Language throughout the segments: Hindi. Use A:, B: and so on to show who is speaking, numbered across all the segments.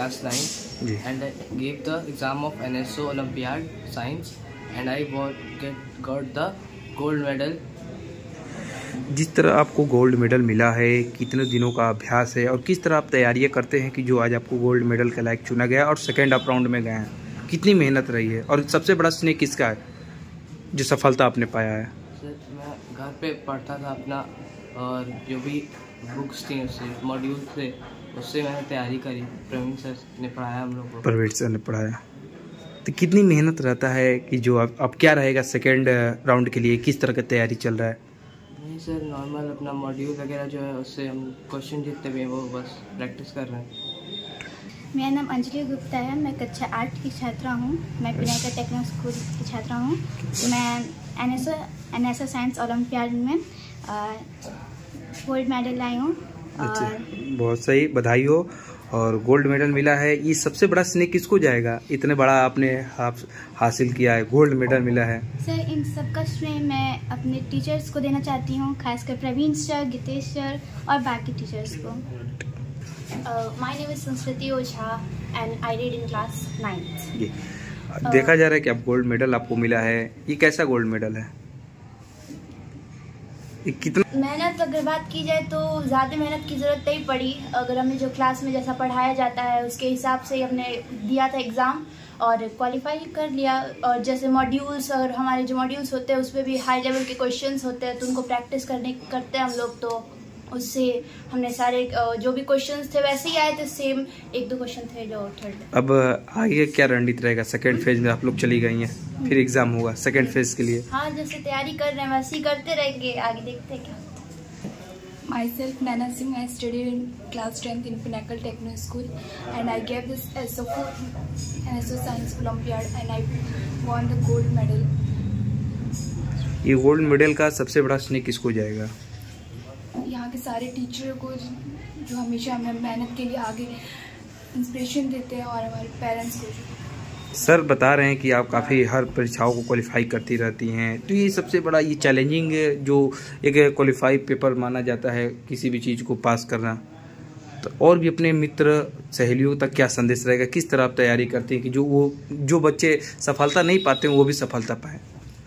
A: class 9 and I gave the exam of NSO Olympiad Science and I got the gold medal.
B: जिस तरह आपको गोल्ड मेडल मिला है, कितने दिनों का अभ्यास है और किस तरह आप तैयारियां करते हैं कि जो आज आपको गोल्ड मेडल के लायक चुना गया और सेकेंड अप राउंड में गए हैं, कितनी मेहनत रही है और सबसे बड़ा स्नेह किसका है जो सफलता आपने पाया है?
A: सर मैं घर पे पढ़ता था अपना और जो भी बुक्स थी उससे मॉड्यूल थे उससे मैंने तैयारी करी। प्रवीण सर ने पढ़ाया हम लोग को।
B: प्रवीण सर ने पढ़ाया। तो कितनी मेहनत रहता है कि जो अब क्या रहेगा सेकेंड राउंड के लिए, किस तरह की तैयारी चल रहा है?
A: नहीं सर, नॉर्मल अपना मॉड्यूल वगैरह जो है उससे हम क्वेश्चन जितने भी हैं वो बस प्रैक्टिस कर रहे हैं।
C: मेरा नाम अंजलि गुप्ता है, मैं कक्षा 8 की छात्रा हूँ। मैं पिनाका टेक्नो स्कूल की छात्रा हूँ। मैं एनएसओ साइंस ओलंपियाड में गोल्ड मेडल लाई हूँ।
B: अच्छा, बहुत सही, बधाई हो। और गोल्ड मेडल मिला है, ये सबसे बड़ा स्नेह किसको जाएगा? इतने बड़ा आपने हासिल किया है, गोल्ड मेडल मिला है।
C: सर इन सबका श्रेय मैं अपने टीचर्स को देना चाहती हूँ, खासकर प्रवीण सर, गीतेश सर और बाकी टीचर्स को।
D: My name is Sanskriti Ocha and I read in class 9th.
B: देखा जा रहा है कि अब गोल्ड मेडल आपको मिला है, ये कैसा गोल्ड मेडल है? कितना
D: मेहनत अगर बात की जाए तो ज़्यादा मेहनत की ज़रूरत नहीं पड़ी। अगर हमें जो क्लास में जैसा पढ़ाया जाता है उसके हिसाब से हमने दिया था एग्ज़ाम और क्वालिफाई कर लिया। और जैसे मॉड्यूल्स और हमारे जो मॉड्यूल्स होते हैं उसमें भी हाई लेवल के क्वेश्चंस होते हैं, तो उनको प्रैक्टिस करते हैं हम लोग। तो उससे हमने सारे जो भी क्वेश्चंस थे वैसे ही आए थे, सेम 1-2 क्वेश्चन थे जो थर्ड।
B: अब आगे क्या रणनीति रहेगा? सेकेंड फेज में आप लोग चली गई हैं, फिर एग्जाम होगा सेकेंड फेज के लिए।
D: हाँ, जैसे तैयारी कर रहे हैं वैसे ही करते रहेंगे, आगे देखते हैं क्या।
E: Myself Naina Singh, I studied in class 10th in Pinnacle Techno School and I gave this NSO Science Olympiad and I won the gold medal.
B: ये गोल्ड मेडल का सबसे बड़ा स्नेह किसको जाएगा?
E: यहाँ के सारे टीचर को जो हमेशा हमें मेहनत के लिए आगे इंस्पिरेशन देते हैं और हमारे पेरेंट्स को।
B: सर बता रहे हैं कि आप काफ़ी हर परीक्षाओं को क्वालिफाई करती रहती हैं, तो ये सबसे बड़ा ये चैलेंजिंग जो एक क्वालिफाई पेपर माना जाता है किसी भी चीज़ को पास करना, तो और भी अपने मित्र सहेलियों तक क्या संदेश रहेगा? किस तरह आप तैयारी करती हैं कि जो बच्चे सफलता नहीं पाते हैं वो भी सफलता पाएँ?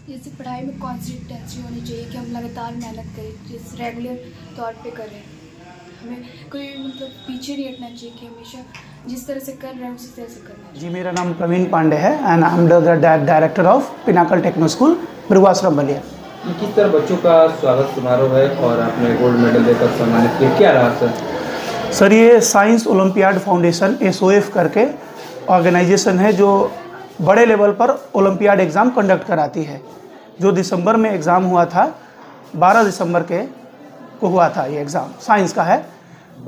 E: जैसे पढ़ाई में कंसिस्टेंसी होनी चाहिए कि हम लगातार मेहनत करें, जिस रेगुलर तौर पे करें। हमें कोई मतलब पीछे नहीं हटना चाहिए कि हमेशा जिस तरह से कर रहे हैं उसी तरह से करना चाहिए।
F: जी, मेरा नाम प्रवीण पांडे है and I am the director of Pinnacle Techno School Birwashram Ballia.
B: किस तरह बच्चों का स्वागत समारोह है और आपने गोल्ड मेडल देकर सम्मानित किया, क्या रहा सर?
F: सर ये साइंस ओलंपियाड फाउंडेशन SOF करके ऑर्गेनाइजेशन है जो बड़े लेवल पर ओलंपियाड एग्ज़ाम कंडक्ट कराती है। जो दिसंबर में एग्ज़ाम हुआ था, 12 दिसंबर को हुआ था ये एग्ज़ाम, साइंस का है।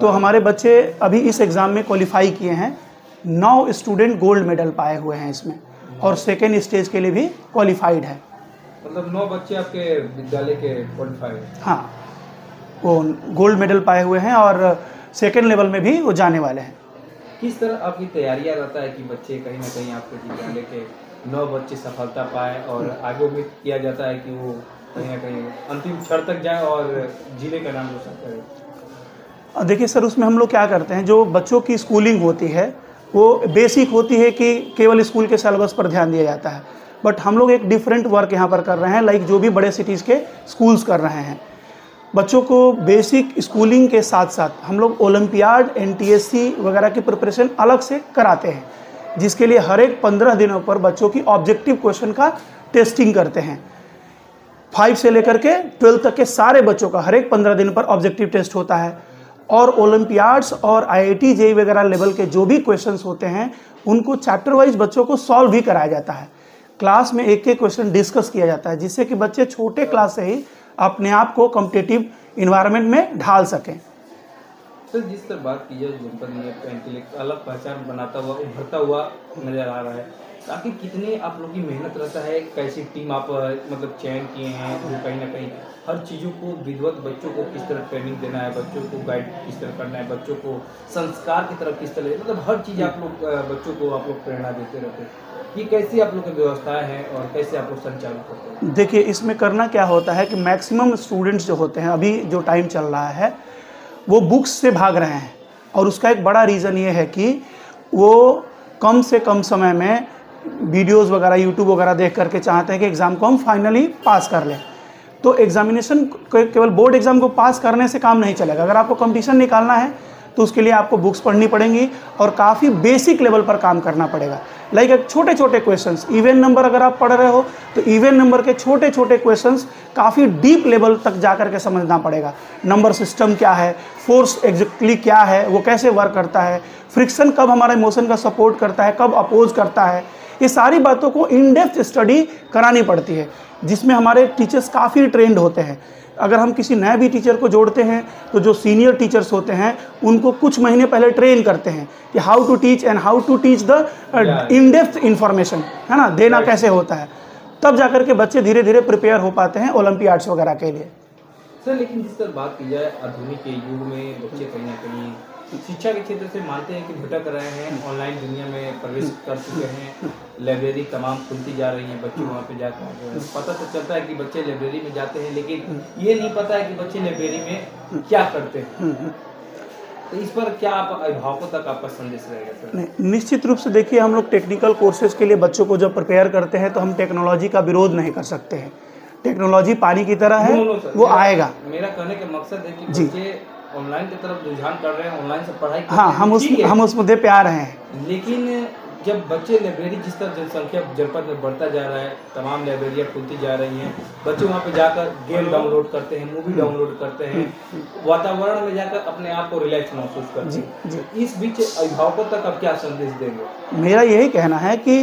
F: तो हमारे बच्चे अभी इस एग्ज़ाम में क्वालिफाई किए हैं। 9 स्टूडेंट गोल्ड मेडल पाए हुए हैं इसमें और सेकेंड स्टेज के लिए भी क्वालिफाइड है।
B: मतलब 9 बच्चे आपके विद्यालय के क्वालिफाइड?
F: हाँ, वो गोल्ड मेडल पाए हुए हैं और सेकेंड लेवल में भी वो जाने वाले हैं।
B: किस तरह आपकी तैयारियां रहता है कि बच्चे कहीं ना कहीं आपके विद्यालय के 9 बच्चे सफलता पाए और आगे उम्मीद किया जाता है कि वो कहीं ना कहीं अंतिम क्षण तक जाए और जिले का नाम रोशन करे?
F: देखिए सर, उसमें हम लोग क्या करते हैं, जो बच्चों की स्कूलिंग होती है वो बेसिक होती है कि केवल स्कूल के सिलेबस पर ध्यान दिया जाता है, बट हम लोग एक डिफरेंट वर्क यहाँ पर कर रहे हैं, लाइक जो भी बड़े सिटीज़ के स्कूल्स कर रहे हैं। बच्चों को बेसिक स्कूलिंग के साथ साथ हम लोग ओलंपियाड, NTSC वगैरह की प्रिपरेशन अलग से कराते हैं, जिसके लिए हर एक 15 दिनों पर बच्चों की ऑब्जेक्टिव क्वेश्चन का टेस्टिंग करते हैं। 5 से लेकर के 12 तक के सारे बच्चों का हर एक 15 दिन पर ऑब्जेक्टिव टेस्ट होता है। और ओलंपियाड्स और IIT JEE वगैरह लेवल के जो भी क्वेश्चंस होते हैं उनको चैप्टर वाइज बच्चों को सॉल्व भी कराया जाता है। क्लास में एक क्वेश्चन डिस्कस किया जाता है, जिससे कि बच्चे छोटे क्लास से ही अपने आप को कॉम्पिटिटिव इन्वायरमेंट में ढाल सकें।
B: सर जिस तरह बात की जाए जनपद में एक अलग पहचान बनाता हुआ उभरता हुआ नजर आ रहा है, ताकि कितने आप लोग की मेहनत रहता है, कैसी टीम आप मतलब चयन किए हैं, जो कहीं ना कहीं हर चीज़ों को विधिवत बच्चों को किस तरह ट्रेनिंग देना है, बच्चों को गाइड किस तरह करना है, बच्चों को संस्कार की तरफ किस तरह, मतलब हर चीज़ आप लोग बच्चों को आप लोग प्रेरणा देते रहते हैं। ये कैसी आप लोग की व्यवस्थाएं हैं और कैसे आप लोग संचालन करते हैं?
F: देखिए, इसमें करना क्या होता है कि मैक्सिमम स्टूडेंट्स जो होते हैं, अभी जो टाइम चल रहा है वो बुक्स से भाग रहे हैं, और उसका एक बड़ा रीज़न ये है कि वो कम से कम समय में वीडियोस वगैरह यूट्यूब वगैरह देख करके चाहते हैं कि एग्ज़ाम को हम फाइनली पास कर लें। तो एग्जामिनेशन केवल बोर्ड एग्ज़ाम को पास करने से काम नहीं चलेगा। अगर आपको कंपटीशन निकालना है तो उसके लिए आपको बुक्स पढ़नी पड़ेंगी और काफ़ी बेसिक लेवल पर काम करना पड़ेगा। लाइक एक छोटे छोटे क्वेश्चंस, इवन नंबर अगर आप पढ़ रहे हो तो इवन नंबर के छोटे छोटे क्वेश्चंस काफ़ी डीप लेवल तक जा कर के समझना पड़ेगा। नंबर सिस्टम क्या है, फोर्स एग्जैक्टली क्या है, वो कैसे वर्क करता है, फ्रिक्शन कब हमारे मोशन का सपोर्ट करता है, कब अपोज करता है, ये सारी बातों को इन डेप्थ स्टडी करानी पड़ती है, जिसमें हमारे टीचर्स काफ़ी ट्रेंड होते हैं। अगर हम किसी नए भी टीचर को जोड़ते हैं तो जो सीनियर टीचर्स होते हैं उनको कुछ महीने पहले ट्रेन करते हैं कि how to teach and how to teach the in depth information, है ना, देना कैसे होता है। तब जाकर के बच्चे धीरे धीरे प्रिपेयर हो पाते हैं ओलंपियाड्स वगैरह के लिए।
B: सर, लेकिन जिस तरह बात की जाए आधुनिक के युग में बच्चे कहीं ना कहीं शिक्षा के क्षेत्र से मानते हैं कि भटक रहे हैं, ऑनलाइन दुनिया में प्रवेश कर चुके हैं, लाइब्रेरी तमाम खुलती जा रही हैं, बच्चे वहाँ पे जाकर पता तो चलता है कि बच्चे लाइब्रेरी में जाते हैं, लेकिन ये नहीं पता है कि बच्चे लाइब्रेरी में क्या करते हैं। तो इस पर क्या आप अभिभावकों तक आपका संदेश रहेगा सर?
F: नहीं, निश्चित रूप से देखिए, हम लोग टेक्निकल कोर्सेज के लिए बच्चों को जब प्रिपेयर करते हैं तो हम टेक्नोलॉजी का विरोध नहीं कर सकते हैं। टेक्नोलॉजी पानी की तरह है, वो आएगा।
B: मेरा कहने का मकसद है कि बच्चे ऑनलाइन की तरफ रुझान कर रहे हैं, ऑनलाइन से पढ़ाई कर
F: हाँ,
B: रहे हैं,
F: हम उस मुद्दे पे आ रहे हैं।
B: लेकिन जब बच्चे लाइब्रेरी, जिस तरह जनसंख्या जनपद में बढ़ता जा रहा है, तमाम लाइब्रेरियाँ खुलती जा रही हैं, बच्चे वहाँ पे जाकर गेम डाउनलोड करते हैं, मूवी डाउनलोड करते हैं, वातावरण में जाकर अपने आप को रिलैक्स महसूस करते हैं। इस बीच अभिभावकों तक आप क्या संदेश देंगे?
F: मेरा यही कहना है कि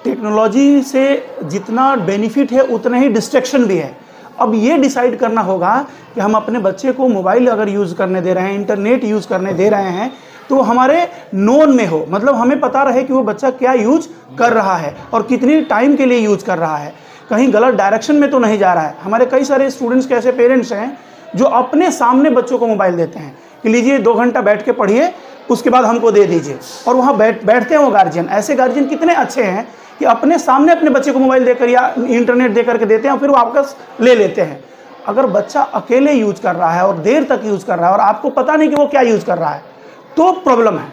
F: टेक्नोलॉजी से जितना बेनिफिट है उतना ही डिस्ट्रैक्शन भी है। अब ये डिसाइड करना होगा कि हम अपने बच्चे को मोबाइल अगर यूज़ करने दे रहे हैं, इंटरनेट यूज़ करने दे रहे हैं, तो हमारे नोन में हो, मतलब हमें पता रहे कि वो बच्चा क्या यूज कर रहा है और कितनी टाइम के लिए यूज कर रहा है, कहीं गलत डायरेक्शन में तो नहीं जा रहा है। हमारे कई सारे स्टूडेंट्स के ऐसे पेरेंट्स हैं जो अपने सामने बच्चों को मोबाइल देते हैं कि लीजिए 2 घंटा बैठ के पढ़िए, उसके बाद हमको दे दीजिए, और वहाँ बैठते हैं वो गार्जियन। ऐसे गार्जियन कितने अच्छे हैं कि अपने सामने अपने बच्चे को मोबाइल देकर या इंटरनेट देकर के देते हैं और फिर वापस ले लेते हैं। अगर बच्चा अकेले यूज कर रहा है और देर तक यूज कर रहा है और आपको पता नहीं कि वो क्या यूज कर रहा है, तो प्रॉब्लम है।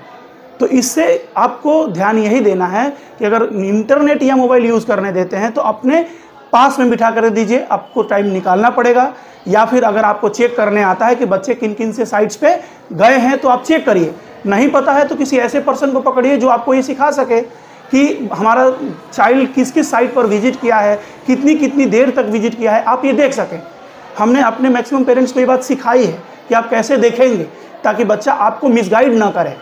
F: तो इससे आपको ध्यान यही देना है कि अगर इंटरनेट या मोबाइल यूज़ करने देते हैं तो अपने पास में बिठा कर दीजिए, आपको टाइम निकालना पड़ेगा। या फिर अगर आपको चेक करने आता है कि बच्चे किन किन से साइट्स पे गए हैं तो आप चेक करिए। नहीं पता है तो किसी ऐसे पर्सन को पकड़िए जो आपको ये सिखा सके कि हमारा चाइल्ड किस किस साइट पर विजिट किया है, कितनी कितनी देर तक विजिट किया है, आप ये देख सकें। हमने अपने मैक्सिमम पेरेंट्स को ये बात सिखाई है कि आप कैसे देखेंगे ताकि बच्चा आपको मिसगाइड ना करे।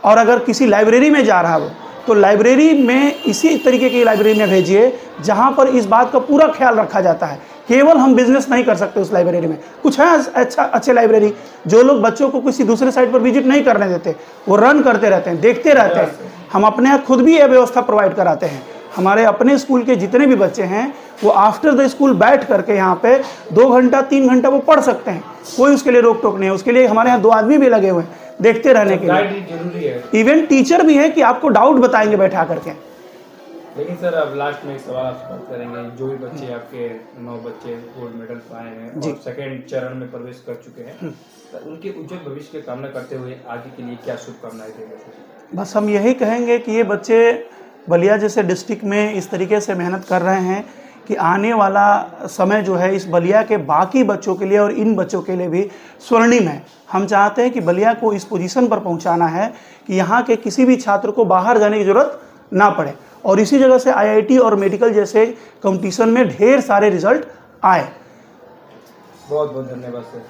F: और अगर किसी लाइब्रेरी में जा रहा हो तो लाइब्रेरी में इसी तरीके की लाइब्रेरी में भेजिए जहाँ पर इस बात का पूरा ख्याल रखा जाता है। केवल हम बिजनेस नहीं कर सकते उस लाइब्रेरी में। कुछ है अच्छे लाइब्रेरी जो लोग बच्चों को किसी दूसरे साइट पर विजिट नहीं करने देते, वो रन करते रहते हैं, देखते रहते हैं। हम अपने यहाँ खुद भी ये व्यवस्था प्रोवाइड कराते हैं। हमारे अपने स्कूल के जितने भी बच्चे हैं वो आफ्टर द स्कूल बैठ करके यहाँ पे 2 घंटा 3 घंटा वो पढ़ सकते हैं, कोई उसके लिए रोक टोक नहीं है। उसके लिए हमारे यहाँ 2 आदमी भी लगे हुए हैं देखते रहने के लिए,
B: जरूरी है।
F: इवन टीचर भी है कि आपको डाउट बताएंगे बैठा करके।
B: लेकिन सर अब लास्ट में एक सवाल आपसे बात करेंगे, जो भी बच्चे आपके 9 बच्चे गोल्ड मेडल पाए हैं और सेकंड चरण में प्रवेश कर चुके हैं, तो उनके उज्जवल भविष्य की कामना करते हुए आगे के लिए क्या शुभकामनाएं देंगे?
F: बस हम यही कहेंगे कि ये बच्चे बलिया जैसे डिस्ट्रिक्ट में इस तरीके से मेहनत कर रहे हैं कि आने वाला समय जो है इस बलिया के बाकी बच्चों के लिए और इन बच्चों के लिए भी स्वर्णिम है। हम चाहते हैं कि बलिया को इस पोजीशन पर पहुंचाना है कि यहाँ के किसी भी छात्र को बाहर जाने की ज़रूरत ना पड़े और इसी जगह से IIT और मेडिकल जैसे कंपटीशन में ढेर सारे रिजल्ट आए।
B: बहुत बहुत धन्यवाद सर।